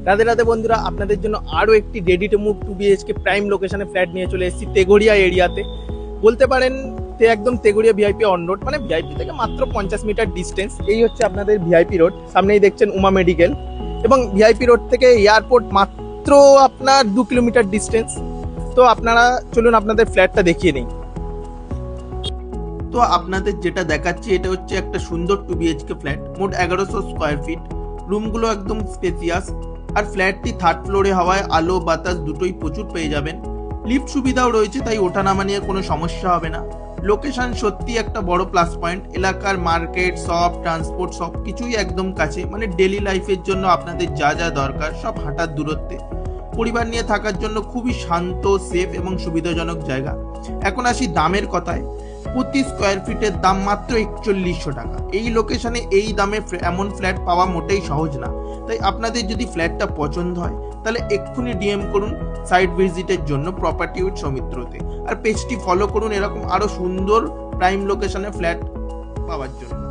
রাধে রাধে বন্ধুরা, আপনাদের জন্য আরও একটি ready to move 2 BHK prime লোকেশনে ফ্ল্যাট নিয়ে চলে এসেছি তেঘড়িয়া এরিয়াতে। বলতে পারেন একদম তেঘড়িয়া ভিআইপি অন রোড, মানে ভিআইপি থেকে মাত্র 50 মিটার ডিস্টেন্স। এই হচ্ছে আপনাদের ভিআইপি রোড, সামনেই দেখছেন উমা মেডিকেল, এবং ভিআইপি রোড থেকে এয়ারপোর্ট মাত্র আপনার 2 কিলোমিটার ডিস্টেন্স। তো আপনারা চলুন আপনাদের ফ্ল্যাটটা দেখিয়ে নিই। তো আপনাদের যেটা দেখাচ্ছি এটা হচ্ছে একটা সুন্দর 2 BHK ফ্ল্যাট, মোট 1100 স্কোয়ার ফিট। রুমগুলো একদম স্পেসিয়াস, আর ফ্ল্যাটটি 3rd ফ্লোরে হওয়ায় আলো বাতাস দুটোই প্রচুর পেয়ে যাবেন। লিফট সুবিধাও রয়েছে, তাই ওঠানামা নিয়ে কোনো সমস্যা হবে না। লোকেশন সত্যি একটা বড় প্লাস পয়েন্ট। এলাকার মার্কেট, শপ, ট্রান্সপোর্ট সব কিছুই একদম কাছে, মানে ডেলি লাইফের জন্য আপনাদের যা যা দরকার সব হাঁটার দূরত্বে। পরিবার নিয়ে থাকার জন্য খুবই শান্ত, সেফ এবং সুবিধাজনক জায়গা। এখন আসি দামের কথায়। প্রতি স্কোয়ার ফিটের দাম মাত্র 4100 টাকা। এই লোকেশনে এই দামে এমন ফ্ল্যাট পাওয়া মোটেই সহজ না। তাই আপনাদের যদি ফ্ল্যাটটা পছন্দ হয় তাহলে এক্ষুনি ডিএম করুন সাইট ভিজিটের জন্য প্রপার্টি উইথ সৌমিত্রতে, আর পেজটি ফলো করুন এরকম আরো সুন্দর প্রাইম লোকেশনে ফ্ল্যাট পাওয়ার জন্য।